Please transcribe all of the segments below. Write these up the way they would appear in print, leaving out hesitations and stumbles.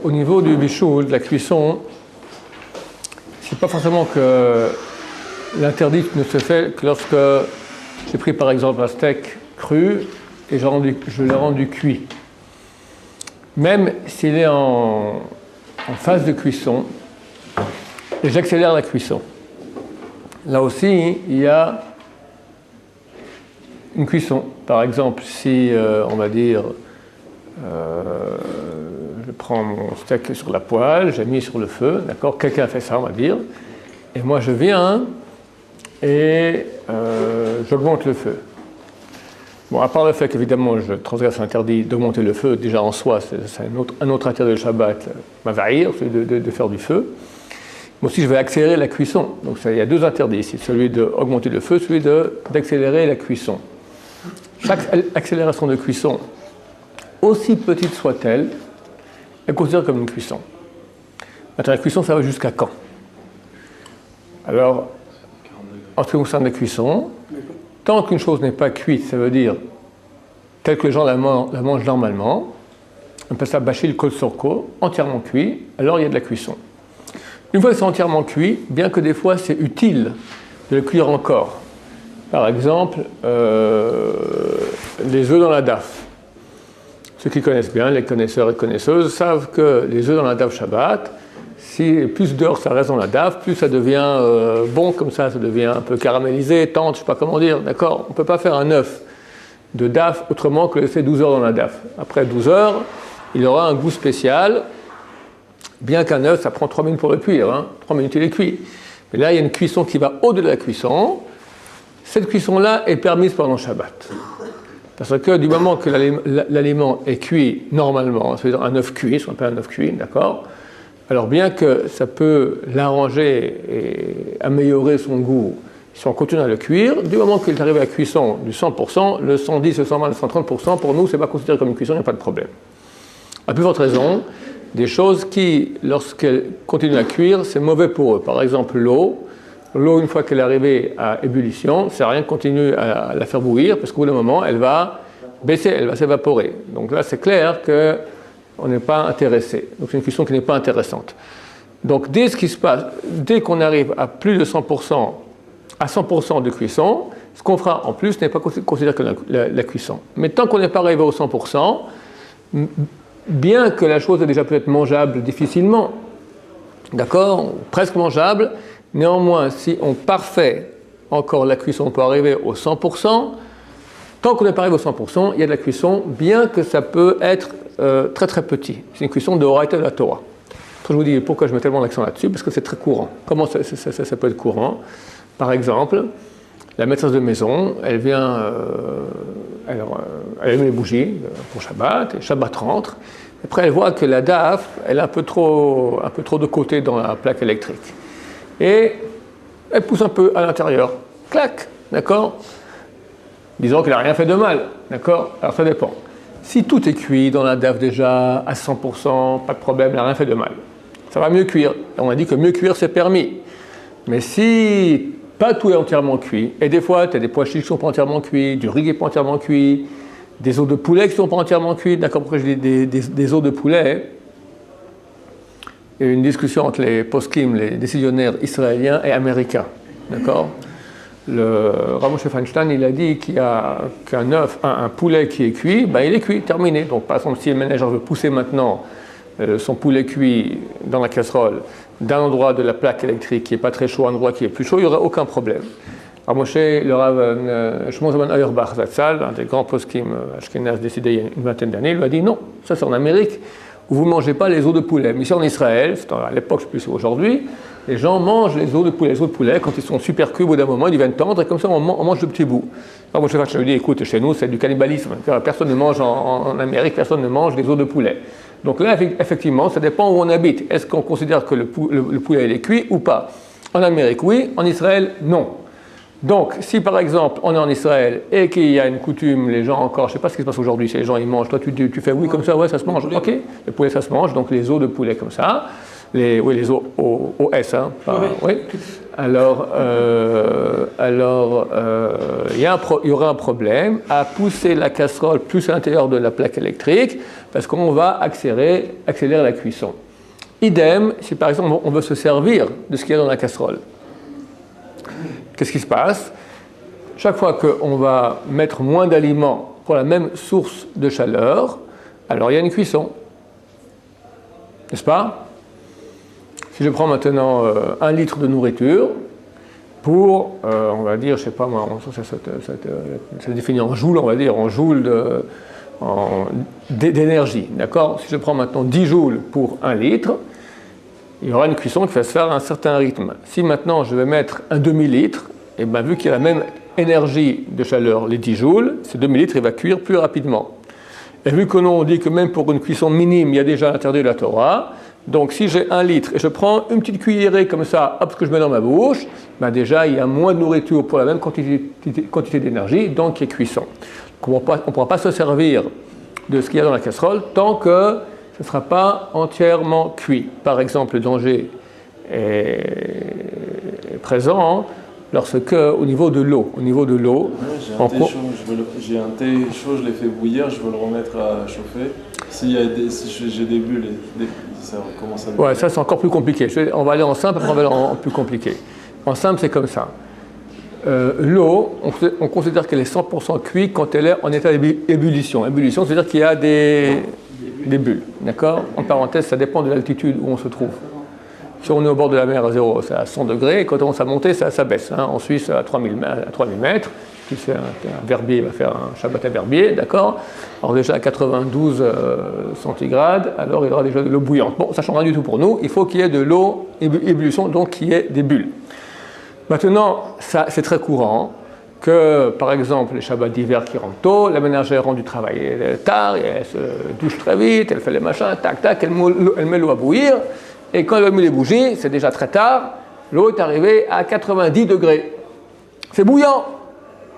Au niveau du bichoul, de la cuisson, c'est pas forcément que l'interdit ne se fait que lorsque j'ai pris par exemple un steak cru et je l'ai rendu cuit. Même s'il est en phase de cuisson, et j'accélère la cuisson. Là aussi, il y a une cuisson. Par exemple, si on va dire, je prends mon steak sur la poêle, j'ai mis sur le feu, d'accord, quelqu'un a fait ça, on va dire, et moi je viens et j'augmente le feu. Bon, à part le fait qu'évidemment je transgresse l'interdit d'augmenter le feu, déjà en soi, c'est un autre interdit de Shabbat, mava'ir, celui de faire du feu. Mais aussi je vais accélérer la cuisson. Donc il y a deux interdits ici, celui d'augmenter le feu, celui d'accélérer la cuisson. Chaque accélération de cuisson, aussi petite soit-elle, est considérée comme une cuisson. Maintenant, la cuisson, ça va jusqu'à quand? Alors, en ce qui concerne la cuisson, tant qu'une chose n'est pas cuite, ça veut dire tel que les gens la mangent normalement, on appelle ça bachil kol sorko, entièrement cuit, alors il y a de la cuisson. Une fois que c'est entièrement cuit, bien que des fois c'est utile de le cuire encore. Par exemple, les œufs dans la daf. Ceux qui connaissent bien, les connaisseurs et connaisseuses, savent que les œufs dans la daf Shabbat, si plus d'heures ça reste dans la daf, plus ça devient bon comme ça devient un peu caramélisé, tendre, je ne sais pas comment dire, d'accord? On ne peut pas faire un œuf de daf autrement que laisser 12 heures dans la daf. Après 12 heures, il aura un goût spécial, bien qu'un œuf, ça prend 3 minutes pour le cuire, hein? 3 minutes il est cuit. Mais là, il y a une cuisson qui va au-delà de la cuisson. Cette cuisson-là est permise pendant Shabbat. Parce que du moment que l'aliment est cuit normalement, c'est-à-dire un œuf cuit, ce qu'on appelle un œuf cuit, d'accord? Alors bien que ça peut l'arranger et améliorer son goût, si on continue à le cuire, du moment qu'il est arrivé à la cuisson du 100%, le 110, le 120, le 130%, pour nous, ce n'est pas considéré comme une cuisson, il n'y a pas de problème. À plus forte raison, des choses qui, lorsqu'elles continuent à cuire, c'est mauvais pour eux. Par exemple, l'eau. L'eau, une fois qu'elle est arrivée à ébullition, ça ne sert à rien de continuer à la faire bouillir, parce qu'au bout d'un moment, elle va baisser, elle va s'évaporer. Donc là, c'est clair qu'on n'est pas intéressé. Donc c'est une cuisson qui n'est pas intéressante. Donc dès qu'on arrive à plus de 100%, à 100% de cuisson, ce qu'on fera en plus n'est pas considéré comme la cuisson. Mais tant qu'on n'est pas arrivé au 100%, bien que la chose est déjà peut-être mangeable difficilement, d'accord, presque mangeable, néanmoins, si on parfait encore la cuisson pour arriver au 100%, tant qu'on n'est pas arrivé au 100%, il y a de la cuisson, bien que ça peut être très très petit. C'est une cuisson de Horaïta de la Torah. Je vous dis pourquoi je mets tellement l'accent là-dessus, parce que c'est très courant. Comment ça peut être courant? Par exemple, la maîtresse de maison, elle vient, elle allume les bougies pour Shabbat, et Shabbat rentre. Après, elle voit que la daf, elle est un peu trop de côté dans la plaque électrique. Et elle pousse un peu à l'intérieur. Clac, d'accord? Disons qu'elle n'a rien fait de mal, d'accord? Alors ça dépend. Si tout est cuit dans la daf déjà à 100%, pas de problème, elle n'a rien fait de mal. Ça va mieux cuire. On a dit que mieux cuire, c'est permis. Mais si pas tout est entièrement cuit, et des fois, tu as des pois chiches qui ne sont pas entièrement cuits, du riz qui n'est pas entièrement cuit, des os de poulet qui ne sont pas entièrement cuits, d'accord? Pourquoi je dis des os de poulet? Il y a eu une discussion entre les poskim, les décisionnaires israéliens et américains, d'accord? Le Rav Moshe Feinstein, il a dit qu'il y a qu'un œuf, un poulet qui est cuit, ben il est cuit, terminé. Donc par exemple, si le ménageur veut pousser maintenant son poulet cuit dans la casserole d'un endroit de la plaque électrique qui n'est pas très chaud à un endroit qui est plus chaud, il n'y aurait aucun problème. Rav Moshe, le Rav Shimon Zalman Auerbach Zatzal, un des grands poskim ashkénazes décédés il y a une vingtaine d'années, il lui a dit non, ça c'est en Amérique, où vous ne mangez pas les os de poulet. Mais ici en Israël, à l'époque, je ne sais plus si aujourd'hui, les gens mangent les os de poulet. Les os de poulet, quand ils sont super cuits, au bout d'un moment, ils deviennent tendres, et comme ça, on mange de petits bouts. Alors moi, je lui dis, écoute, chez nous, c'est du cannibalisme. Personne ne mange en Amérique, personne ne mange des os de poulet. Donc là, effectivement, ça dépend où on habite. Est-ce qu'on considère que le poulet est cuit ou pas? En Amérique, oui. En Israël, non. Donc, si par exemple on est en Israël et qu'il y a une coutume, les gens encore, je ne sais pas ce qui se passe aujourd'hui, si les gens ils mangent, toi tu fais oui comme ça, ouais ça se mange, ok, le poulet ça se mange, donc les os de poulet comme ça, les OS. Hein, oui. Alors, il y aura un problème à pousser la casserole plus à l'intérieur de la plaque électrique parce qu'on va accélérer la cuisson. Idem, si par exemple on veut se servir de ce qu'il y a dans la casserole. Qu'est-ce qui se passe? Chaque fois qu'on va mettre moins d'aliments pour la même source de chaleur, alors il y a une cuisson. N'est-ce pas? Si je prends maintenant 1 litre de nourriture, pour, on va dire, je ne sais pas moi, ça définit en joules, on va dire, en joules d'énergie. D'accord? Si je prends maintenant 10 joules pour 1 litre, il y aura une cuisson qui va se faire à un certain rythme. Si maintenant je vais mettre un demi-litre, et bien vu qu'il y a la même énergie de chaleur, les 10 joules, ce demi-litre il va cuire plus rapidement. Et vu que l'on dit que même pour une cuisson minime, il y a déjà l'interdit de la Torah, donc si j'ai 1 litre et je prends une petite cuillerée comme ça, hop, que je mets dans ma bouche, ben déjà il y a moins de nourriture pour la même quantité d'énergie, donc il y a cuisson. Donc, on ne pourra pas se servir de ce qu'il y a dans la casserole tant que ce ne sera pas entièrement cuit. Par exemple, le danger est présent lorsque, au niveau de l'eau, j'ai un thé chaud, je l'ai fait bouillir, je veux le remettre à chauffer. Si j'ai des bulles, ça commence à me... Ouais, ça c'est encore plus compliqué. On va aller en simple, après on va aller en plus compliqué. En simple, c'est comme ça. L'eau, on considère qu'elle est 100% cuite quand elle est en état d'ébullition. Ébullition, c'est-à-dire qu'il y a des bulles. D'accord? En parenthèse, ça dépend de l'altitude où on se trouve. Si on est au bord de la mer à 0, c'est à 100 degrés, et quand on commence à monter, ça baisse. Hein. En Suisse, à 3000 mètres, qui fait un verbier, va faire un Shabbat à verbier, d'accord? Alors déjà à 92 centigrades, alors il y aura déjà de l'eau bouillante. Bon, ça ne change rien du tout pour nous, il faut qu'il y ait de l'eau ébullition, donc qu'il y ait des bulles. Maintenant, c'est très courant que, par exemple, les Shabbats d'hiver qui rentrent tôt, la ménagère rentre du travail tard, elle se douche très vite, elle fait les machins, tac, tac, elle met l'eau à bouillir, et quand elle a mis les bougies, c'est déjà très tard, l'eau est arrivée à 90 degrés. C'est bouillant.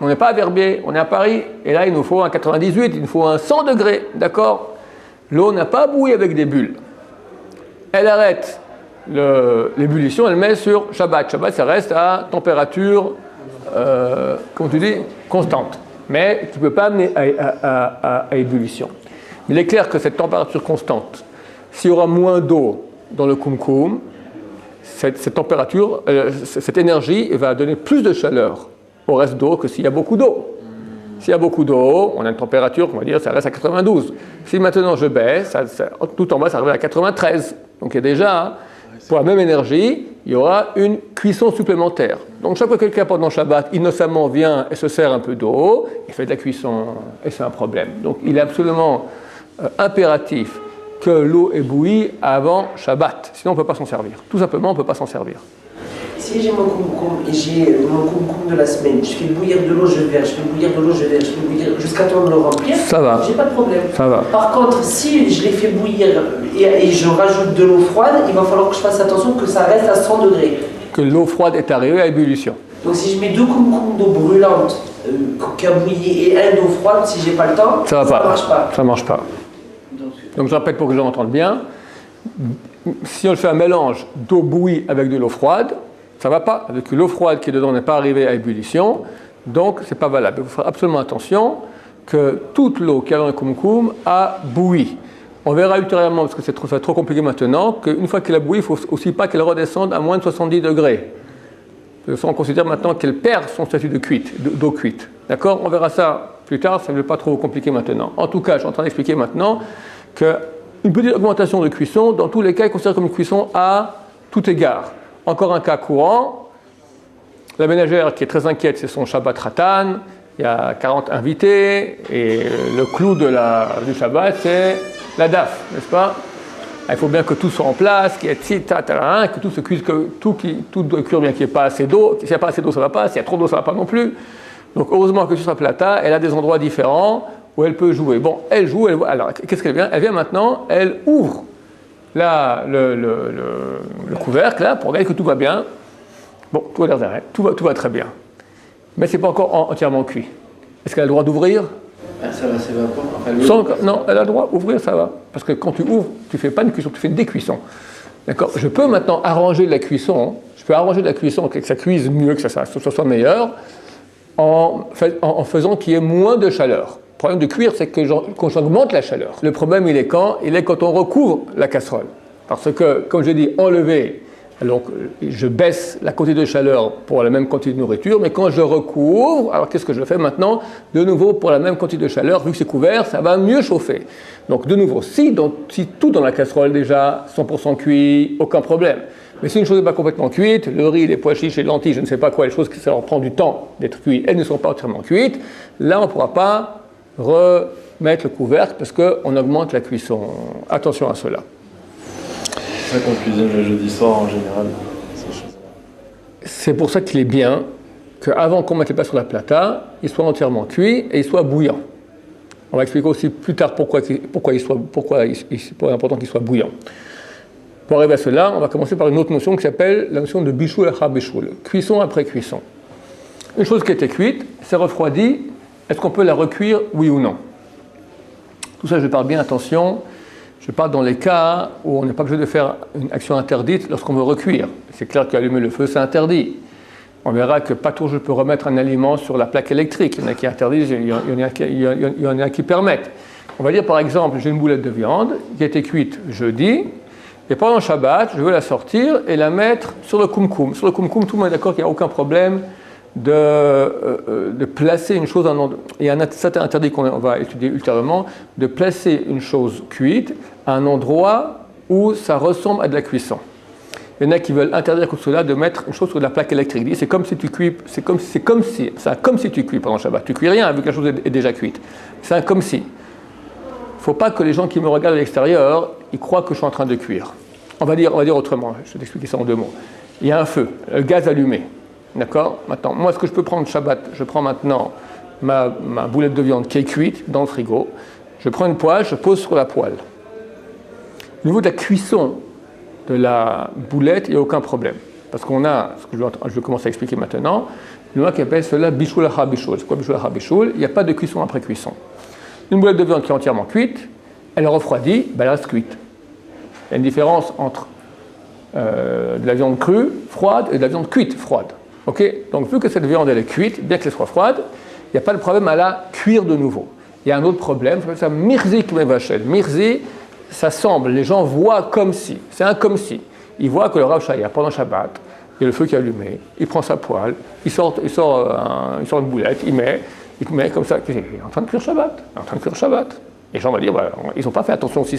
On n'est pas à Verbier, on est à Paris, et là il nous faut un 98, il nous faut un 100 degrés, d'accord? L'eau n'a pas bouilli avec des bulles. Elle arrête l'ébullition, elle met sur Shabbat. Shabbat, ça reste à température, comment tu dis, constante. Mais tu ne peux pas amener à ébullition. Il est clair que cette température constante, s'il y aura moins d'eau dans le kumkum, cette température, cette énergie va donner plus de chaleur au reste d'eau que s'il y a beaucoup d'eau. S'il y a beaucoup d'eau, on a une température, on va dire, ça reste à 92. Si maintenant je baisse, tout en bas, ça arrive à 93. Donc il y a déjà, pour la même énergie, il y aura une cuisson supplémentaire. Donc chaque fois que quelqu'un pendant Shabbat, innocemment vient et se sert un peu d'eau, il fait de la cuisson, et c'est un problème. Donc il est absolument impératif que l'eau est bouillie avant Shabbat. Sinon on ne peut pas s'en servir. Tout simplement, on ne peut pas s'en servir. Si j'ai mon kumkum et j'ai mon kumkum de la semaine, je fais bouillir de l'eau, je verse, je fais bouillir de l'eau, je verse, je fais bouillir jusqu'à temps de le remplir, ça va. J'ai pas de problème. Ça va. Par contre, si je les fais bouillir et je rajoute de l'eau froide, il va falloir que je fasse attention que ça reste à 100 degrés. Que l'eau froide est arrivée à ébullition. Donc si je mets 2 kumkum d'eau brûlante qui a bouilli et 1 d'eau froide, si j'ai pas le temps, ça marche pas. Ça marche pas. Donc je répète pour que les gens entendent bien. Si on fait un mélange d'eau bouillie avec de l'eau froide, ça ne va pas, parce que l'eau froide qui est dedans n'est pas arrivée à ébullition, donc ce n'est pas valable. Il faut faire absolument attention que toute l'eau qui est dans le kumkum a bouilli. On verra ultérieurement, parce que ça va être trop compliqué maintenant, qu'une fois qu'elle a bouilli, il ne faut aussi pas qu'elle redescende à moins de 70 degrés. De toute façon, on considère maintenant qu'elle perd son statut d'eau cuite. D'accord? On verra ça plus tard, ça ne veut pas trop compliquer maintenant. En tout cas, je suis en train d'expliquer maintenant qu'une petite augmentation de cuisson, dans tous les cas, est considérée comme une cuisson à tout égard. Encore un cas courant, la ménagère qui est très inquiète, c'est son Shabbat Ratan, il y a 40 invités, et le clou du Shabbat, c'est la DAF, n'est-ce pas? Il faut bien que tout soit en place, qu'il y ait que tout se cuise, que tout doit cuire bien, qu'il n'y ait pas assez d'eau. S'il n'y a pas assez d'eau, ça ne va pas, s'il y a trop d'eau, ça ne va pas non plus. Donc heureusement que sur sa plata, elle a des endroits différents où elle peut jouer. Bon, elle joue, alors qu'est-ce qu'elle vient? Elle vient maintenant, elle ouvre le couvercle là, pour regarder que tout va bien. Bon, tout va très bien. Mais ce n'est pas encore entièrement cuit. Est-ce qu'elle a le droit d'ouvrir? Ça va s'évaporer. Non, elle a le droit d'ouvrir, ça va. Parce que quand tu ouvres, tu ne fais pas une cuisson, tu fais une décuisson. D'accord. Je peux maintenant arranger la cuisson, je peux arranger la cuisson, que ça cuise mieux, que ça soit meilleur, en faisant qu'il y ait moins de chaleur. Le problème de cuire, c'est que quand j'augmente la chaleur. Le problème, il est quand on recouvre la casserole. Parce que, comme je dis, enlever, donc je baisse la quantité de chaleur pour la même quantité de nourriture, mais quand je recouvre, alors qu'est-ce que je fais maintenant? De nouveau, pour la même quantité de chaleur, vu que c'est couvert, ça va mieux chauffer. Donc, de nouveau, si tout dans la casserole est déjà 100% cuit, aucun problème. Mais si une chose n'est pas complètement cuite, le riz, les pois chiches, les lentilles, je ne sais pas quoi, les choses qui ça leur prend du temps d'être cuites, elles ne sont pas entièrement cuites, là, on ne pourra pas remettre le couvercle parce qu'on augmente la cuisson. Attention à cela. C'est ça qu'on cuisine le jeudi soir en général, ces choses-là. C'est pour ça qu'il est bien qu'avant qu'on mette les plats sur la plata, ils soient entièrement cuits et ils soient bouillants. On va expliquer aussi plus tard pourquoi il est important qu'ils soient bouillants. Pour arriver à cela, on va commencer par une autre notion qui s'appelle la notion de bishul achar bishul, cuisson après cuisson. Une chose qui était cuite, c'est refroidi, est-ce qu'on peut la recuire, oui ou non? Tout ça, je parle bien, attention, je parle dans les cas où on n'est pas obligé de faire une action interdite lorsqu'on veut recuire. C'est clair qu'allumer le feu, c'est interdit. On verra que pas toujours je peux remettre un aliment sur la plaque électrique. Il y en a qui interdisent, il y en a qui permettent. On va dire par exemple, j'ai une boulette de viande qui a été cuite jeudi, et pendant Shabbat, je veux la sortir et la mettre sur le kumkum. Sur le kumkum, tout le monde est d'accord qu'il n'y a aucun problème de placer une chose, il y a un certain interdit qu'on va étudier ultérieurement, de placer une chose cuite à un endroit où ça ressemble à de la cuisson. Il y en a qui veulent interdire comme cela de mettre une chose sur la plaque électrique. C'est comme si tu cuis, c'est comme si tu cuis pendant Shabbat. Tu cuis rien vu que la chose est déjà cuite. C'est un comme si. Il ne faut pas que les gens qui me regardent à l'extérieur, ils croient que je suis en train de cuire. On va dire autrement, je vais t'expliquer ça en 2 mots. Il y a un feu, le gaz allumé. D'accord? Maintenant, moi, ce que je peux prendre Shabbat, je prends maintenant ma boulette de viande qui est cuite dans le frigo. Je prends une poêle, je pose sur la poêle. Au niveau de la cuisson de la boulette, il n'y a aucun problème. Parce qu'on a, ce que je vais commencer à expliquer maintenant, une loi qui appelle cela bishul achar bishul. C'est quoi bishul achar bishul? Il n'y a pas de cuisson après cuisson. Une boulette de viande qui est entièrement cuite, elle est refroidie, elle reste cuite. Il y a une différence entre de la viande crue, froide, et de la viande cuite, froide. Okay? Donc, vu que cette viande elle est cuite, bien qu'elle soit froide, il n'y a pas de problème à la cuire de nouveau. Il y a un autre problème, ça s'appelle ça mirzi kmevachel. Mirzi, ça semble, les gens voient comme si, c'est un comme si. Ils voient que le Rav Shaya, pendant Shabbat, il y a le feu qui est allumé, il prend sa poêle, il sort une boulette, il met comme ça, il est en train de cuire Shabbat. Les gens vont dire, bah, ils n'ont pas fait attention si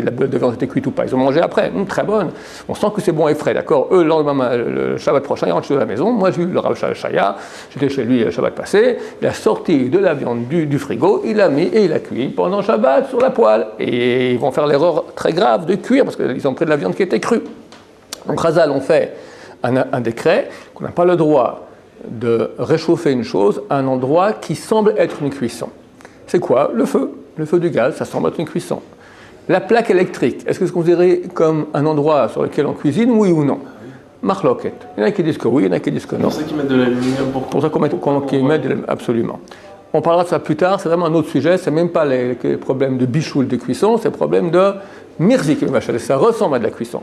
la boulette de viande était cuite ou pas. Ils ont mangé après, très bonne. On sent que c'est bon et frais, d'accord? Eux, le lendemain, le Shabbat prochain, ils rentrent chez eux à la maison. Moi, j'ai eu le Rav Shaya, j'étais chez lui le Shabbat passé. Il a sorti de la viande du frigo, il l'a mis et il a cuit pendant Shabbat sur la poêle. Et ils vont faire l'erreur très grave de cuire parce qu'ils ont pris de la viande qui était crue. Donc, Chazal, on fait un décret qu'on n'a pas le droit de réchauffer une chose à un endroit qui semble être une cuisson. C'est quoi? Le feu. Le feu du gaz, ça semble être une cuisson. La plaque électrique, est-ce que c'est considéré comme un endroit sur lequel on cuisine, oui ou non? Marloquet. Il y en a qui disent que oui, il y en a qui disent que non. C'est pour ça qu'ils mettent de l'aluminium pour ça qu'ils mettent absolument. On parlera de ça plus tard, c'est vraiment un autre sujet, c'est même pas les problèmes de bichoul de cuisson, c'est le problème de mirzik, ça ressemble à de la cuisson.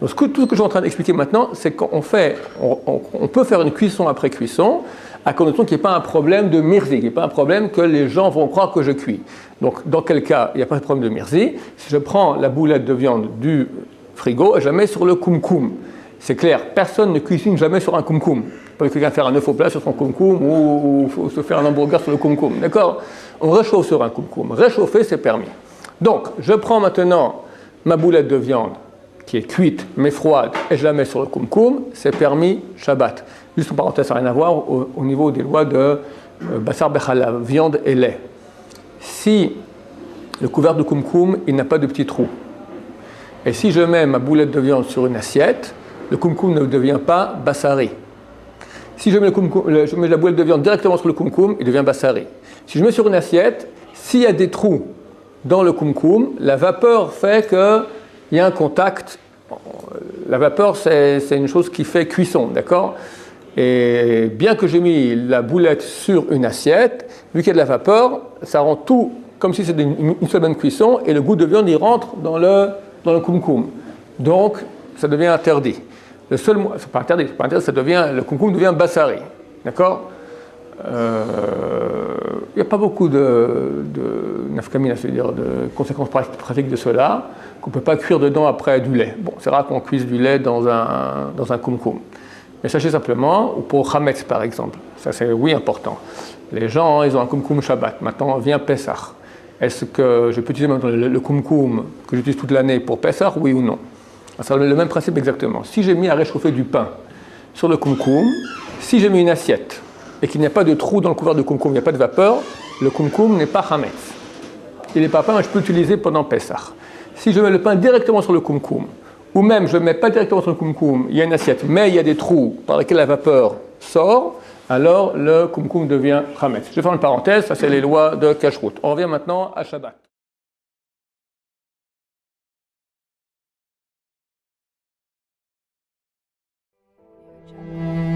Donc tout ce que je suis en train d'expliquer maintenant, c'est qu'on peut faire une cuisson après cuisson, à condition qu'il n'y ait pas un problème de mirzi, qu'il n'y ait pas un problème que les gens vont croire que je cuis. Donc, dans quel cas il n'y a pas de problème de mirzi? Si je prends la boulette de viande du frigo et je la mets sur le kumkum, c'est clair, personne ne cuisine jamais sur un kumkum. Pas quelqu'un faire un œuf au plat sur son kumkum ou se faire un hamburger sur le kumkum, d'accord? On réchauffe sur un kumkum. Réchauffer, c'est permis. Donc, je prends maintenant ma boulette de viande qui est cuite mais froide et je la mets sur le kumkum, c'est permis Shabbat. Juste en parenthèse, ça n'a rien à voir au niveau des lois de Bassar Bechalav, viande et lait. Si le couvercle de kumkum, il n'a pas de petits trous, et si je mets ma boulette de viande sur une assiette, le kumkum ne devient pas bassari. Si je mets la boulette de viande directement sur le kumkum, il devient bassari. Si je mets sur une assiette, s'il y a des trous dans le kumkum, la vapeur fait qu'il y a un contact. La vapeur, c'est une chose qui fait cuisson, d'accord? Et bien que j'ai mis la boulette sur une assiette, vu qu'il y a de la vapeur, ça rend tout comme si c'était une seule même cuisson, et le goût de viande, il rentre dans le kumkum. Donc, ça devient interdit. Le seul, c'est pas interdit, ça devient, le kumkum devient bassari. D'accord? Il n'y a pas beaucoup de nafkamina, c'est-à-dire de conséquences pratiques de cela, qu'on ne peut pas cuire dedans après du lait. Bon, c'est rare qu'on cuise du lait dans un kumkum. Mais sachez simplement, ou pour Hametz par exemple, ça c'est oui important. Les gens, ils ont un kumkum Shabbat, maintenant vient Pessah. Est-ce que je peux utiliser maintenant le kumkum que j'utilise toute l'année pour Pessah, oui ou non? C'est le même principe exactement. Si j'ai mis à réchauffer du pain sur le kumkum, si j'ai mis une assiette et qu'il n'y a pas de trou dans le couvercle de kumkum, il n'y a pas de vapeur, le kumkum n'est pas Hametz. Il n'est pas pain, je peux l'utiliser pendant Pessah. Si je mets le pain directement sur le kumkum, ou même je ne mets pas directement sur le kumkum, il y a une assiette, mais il y a des trous par lesquels la vapeur sort, alors le kumkum devient Hametz. Je vais faire une parenthèse, ça c'est les lois de Kashrut. On revient maintenant à Shabbat. Thank you.